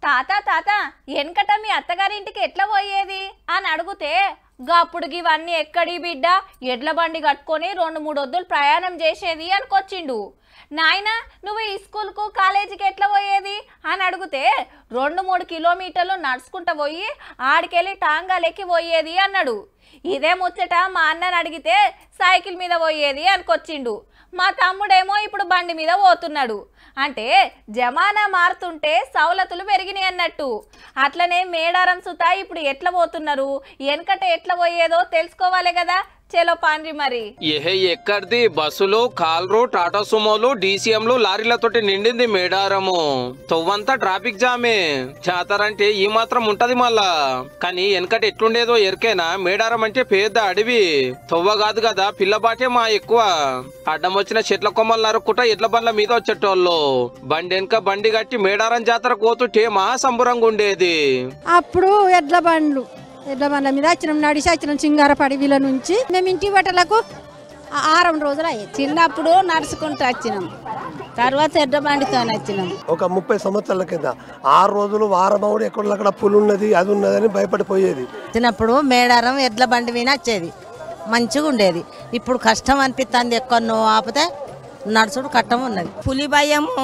తాత తాత వెనకట మీ అత్తగారింటికి ఎట్లా పోయేది అని అడిగితే గప్పుడు ఇవన్నీ ఎక్కడి బిడ్డ ఎడ్ల బండి కట్టుకొని 2-3 వద్దులు ప్రయాణం చేసేది అనుకొచ్చిండు. నాయన నువ్వు ఈ స్కూల్కు కాలేజీకి ఎట్లా పోయేది అని అడిగితే 2-3 కిలోమీటర్లు నడుచుకుంటూ పోయి ఆడికెళ్ళి టాంగాలెక్కి పోయేది అన్నాడు. ఇదే ముచ్చట మా అన్నని అడిగితే సైకిల్ మీద పోయేది అనుకొచ్చిండు. మా తమ్ముడేమో ఇప్పుడు బండి మీద పోతున్నాడు. అంటే జమానా మారుతుంటే సౌలతులు పెరిగినాయి అన్నట్టు. అట్లనే మేడారం సుతా ఇప్పుడు ఎట్లా పోతున్నారు, వెనకట ఎట్లా పోయేదో తెలుసుకోవాలి కదా. చలో పాండ్రి మరి. ఏహే ఎక్కడిది బస్సులు, కాల్రు, టాటా సుమోలు, డీసీఎంలు, లారీలతోటి నిండింది మేడారము. తొవ్వంతా ట్రాఫిక్ జామే. జాతరంటే ఈ మాత్రం ఉంటది మళ్ళా. కానీ వెనకట ఎట్లుండేదో ఎరికేనా? మేడారం అంటే పెద్ద అడవి. తొవ్వ కాదు కదా, పిల్లబాటే మా ఎక్కువ. అడ్డం వచ్చిన చెట్ల కొమ్మలు నరుక్కుంటా ఎడ్ల బండ్ల మీద వచ్చేటోళ్ళు. బండి వెనక బండి కట్టి మేడారం జాతర పోతుంటే మహా సంబరంగా ఉండేది. అప్పుడు ఎడ్ల బండ్ల మీద వచ్చినాం, నడిచి వచ్చినాం సింగారపడి వీళ్ళ నుంచి. మేము ఇంటి బట్టలకు 6 రోజులు అయ్యాయి. చిన్నప్పుడు నడుచుకుంటూ వచ్చినాం, తర్వాత ఎడ్ల బండితో వచ్చినాం. ఒక 30 సంవత్సరాల కింద 6 రోజులు వారం అవుడు ఎక్కడ పులు ఉన్నది అది ఉన్నదని భయపడిపోయేది. చిన్నప్పుడు మేడారం ఎడ్ల బండి మీద వచ్చేది, మంచిగా ఉండేది. ఇప్పుడు కష్టం అనిపిస్తుంది, ఎక్కడో ఆపితే నడుచుడు కష్టం ఉన్నది. పులి భయము,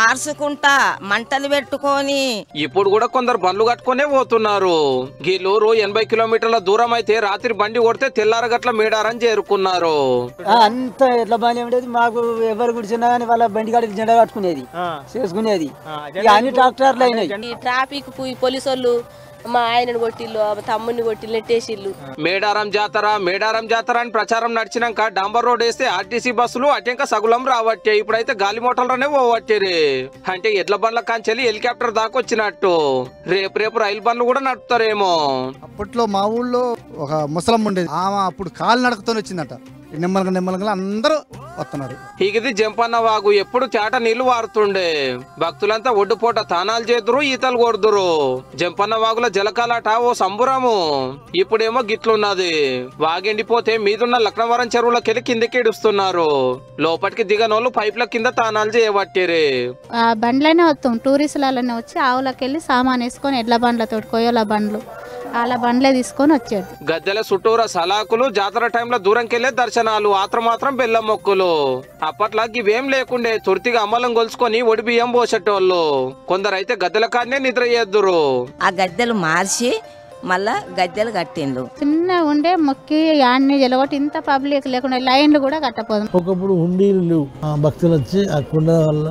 ఆర్చుకుంటా మంటలు పెట్టుకొని. ఇప్పుడు కూడా కొందరు బండ్లు కట్టుకునే పోతున్నారు. గీలూరు 80 కిలోమీటర్ల దూరం అయితే రాత్రి బండి కొడితే తెల్లారగట్ల మేడారం చేరుకున్నారు. అంత ఎట్లా బండి ఉండేది మాకు. ఎవరు కూర్చున్నా కానీ వాళ్ళ బండి కాడికి జెండా కట్టుకునేది, చేసుకునేది. అన్ని ట్రాక్టర్లు అయినాయి. ట్రాఫిక్ పోలీసు వాళ్ళు మా ఆయనను కొట్టిల్లు, తమ్ముని కొట్టిల్లు, నెట్టేసిల్లు. మేడారం జాతర అని ప్రచారం నడిచినాక డాంబర్ రోడ్ వేస్తే ఆర్టీసీ బస్సులు అటెంక సగులం రావట్టే. ఇప్పుడైతే గాలి మోటార్లనే పోవట్టే. అంటే ఎడ్ల బండ్ల కాంచెల్లి హెలికాప్టర్ దాకా వచ్చినట్టు. రేపు రైలు బండ్లు కూడా నడుపుతారేమో. అప్పట్లో మా ఊళ్ళో ఒక ముసలమ్మ ఉండేది, ఆమె అప్పుడు కాలు నడకతో వచ్చిందట. నిమ్మలంగా అందరూ వస్తున్నారు. ఇది జంపన్న వాగు, ఎప్పుడు చేట నీళ్లు వారుతుండే. భక్తులంతా ఒడ్డుపోట తానాలు చేదురు, ఈతలు కొడుదురు. జంపన్న వాగుల జలకాలాట ఓ సంబురము. ఇప్పుడేమో గిట్లున్నది. వాగెండిపోతే మీదున్న లక్నవరం చెరువులకెళ్ళి కిందకి ఇడుస్తున్నారు. లోపలికి దిగనోళ్ళు పైపుల కింద తానాలు చేయబట్టిరే. బండ్లనే వస్తాం, టూరిస్టులనే వచ్చి ఆవులకెళ్ళి సామాన్ వేసుకొని ఎడ్ల బండ్లతో కొయ్యల బండ్లు అలా బండ్లే తీసుకొని వచ్చాడు. గద్దెల చుట్టూర సలాకులు, జాతర టైంలో దూరంకెళ్లే దర్శనాలు, ఆత్రమాత్రం బెల్లం మొక్కులు. అప్పట్లో ఇవేం లేకుండే. తుర్తిగా అమ్మలం కొలుసుకొని ఒడి బియ్యం పోసేటోళ్ళు. కొందరైతే గద్దెల కాడనే నిద్ర చేద్దురు. ఆ గద్దెలు మార్చి మళ్ళా గద్దెలు కట్టిండ్రు. చిన్న ఉండే మొక్కి యాన్ని జలగొట్టి ఇంత పబ్లిక్ లేకుండా లైన్లు కూడా కట్టపోదు. ఒకప్పుడు ఉండీలు లేవు, భక్తులు వచ్చి ఆ కుండ వల్ల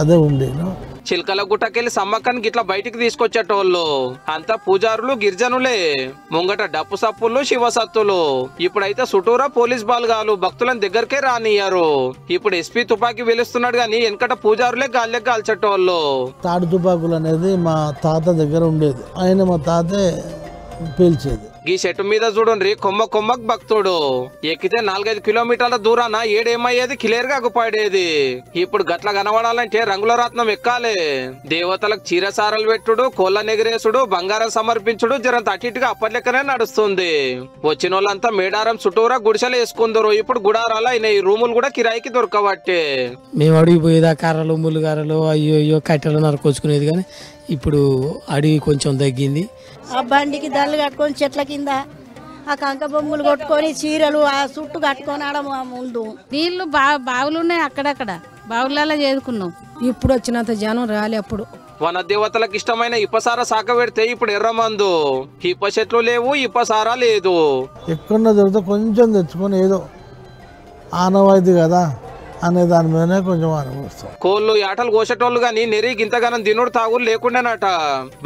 అదే ఉండేను. చిల్కల గుట్టకెళ్ళి సమ్మక్కని గిట్లా బయటికి తీసుకొచ్చేటోళ్ళు అంతా పూజారులు, గిరిజనులే. ముంగట డప్పు సప్పులు, శివసత్తులు. ఇప్పుడైతే చుట్టూరా పోలీస్ బాల్గాలు భక్తులను దగ్గరకే రానియ్యారు. ఇప్పుడు ఎస్పీ తుపాకీ వెలుస్తున్నాడు గాని వెనకట పూజారులే గాల్లెక్క కాల్చేటోళ్ళు. తాడు తుపాకులు అనేది మా తాత దగ్గర ఉండేది, ఆయన మా తాతే పేల్చేది. ఈ చెట్టు మీద చూడండి, కొమ్మకు భక్తుడు. ఎక్కితే 4-5 కిలోమీటర్ల దూరాన ఏడేమయ్యేది క్లియర్ గా అగుపడేది. ఇప్పుడు గట్ల కనబడాలంటే రంగుల రత్నం ఎక్కాలి. దేవతలకు చీరసారలు పెట్టుడు, కోళ్ళ నెగిరేసుడు, బంగారం సమర్పించుడు జరంత అటుగా అప్పట్లెక్కనే నడుస్తుంది. వచ్చిన వాళ్ళంతా మేడారం చుట్టూరా గుడిసెలు వేసుకుందరు. ఇప్పుడు గుడారాలు అయినాయి, రూములు కూడా కిరాయికి దొరకబట్టే. మేము అడిగి పోయేదా కర్రలు, ముళ్ళుగారలు, అయ్యో కట్టెలు నరుకొచ్చుకునేది. కానీ ఇప్పుడు అడవి కొంచెం తగ్గింది. ఆ బండికి దళ్ళు కట్టుకొని చెట్ల కింద ఆ కంక బొమ్మలు కొట్టుకొని చీరలు ఆ చుట్టూ కట్టుకొని ఆడ ముందు. నీళ్లు బావులు ఉన్నాయి, అక్కడక్కడ బావులలో చేదుకున్నాం. ఇప్పుడు వచ్చినంత జనం రాలే. అప్పుడు వన దేవతలకు ఇష్టమైన ఇప్పసార సాక పెడితే ఇప్పుడు ఎర్రమందు. ఇప్ప చెట్లు లేవు, ఇప్పసారా లేదు. ఎక్కడ దొరికితే కొంచెం తెచ్చుకొని ఏదో ఆనవాయితీ కదా అనే దాని మీదనే కొంచెం అనుభవిస్తాం. కోళ్ళు, యాటలు కోసేటోళ్ళు గాని నెరి గింతగానం దినుడు తాగులు లేకుండానట.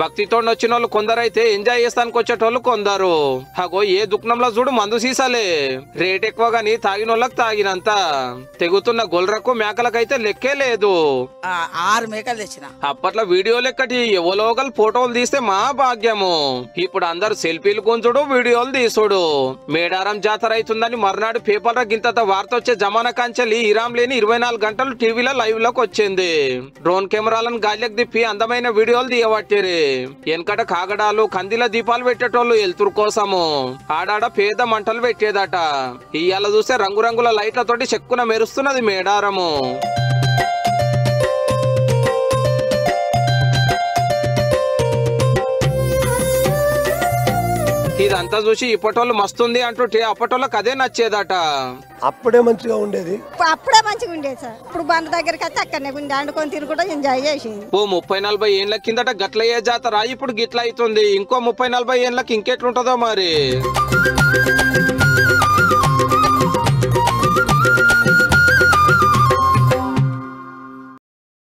భక్తితో వచ్చిన వాళ్ళు కొందరైతే ఎంజాయ్ చేస్తానికి వచ్చేటోళ్ళు కొందరు. అగో ఏ దుఃఖంలో చూడు మందు సీసాలే. రేట్ ఎక్కువ గాని తాగిన వాళ్ళకి తాగినంత. తెగుతున్న గొల్రకు మేకలకైతే లెక్కే లేదు. 6 మేకలు తెచ్చిన. అప్పట్లో వీడియో లెక్కటి ఎవలోగలు ఫోటోలు తీస్తే మా భాగ్యము. ఇప్పుడు అందరు సెల్ఫీలు గుంజుడు, వీడియోలు తీసుడు. మేడారం జాతర అవుతుందని మర్నాడు పేపర్ల గింత వార్త వచ్చే జమానా కాంచెల్లి ఇరాం 24 గంటలు టీవీలో లైవ్ లోకి వచ్చింది. డ్రోన్ కెమెరాలను గాలికి తిప్పి అందమైన వీడియోలు తీయబట్టిరి. వెనకట కాగడాలు, కందిల దీపాలు పెట్టేటోళ్ళు ఎలుతురు కోసము. ఆడాడ పేద మంటలు పెట్టేదట. ఇవాళ చూస్తే రంగురంగుల లైట్లతోటి చెక్కున మెరుస్తున్నది మేడారము. ఇదంతా చూసి ఇప్పటోళ్ళు మస్తుంది అంటుంటే అప్పటోళ్ళకి అదే నచ్చేదట. అప్పుడే మంచిగా ఉండేది. అప్పుడే మంచిగా ఉండేది సార్. ఇప్పుడు బండ్ల దగ్గరికి అయితే అక్కడనే ఉండి ఆడుకొని తిరుగుతూ ఎంజాయ్ చేసింది. ఓ 30-40 ఏళ్ళ కిందట గట్ల ఏ జాతర ఇప్పుడు గిట్ల అవుతుంది. ఇంకో 30-40 ఏళ్ళకి ఇంకెట్లుంటుందో మరి.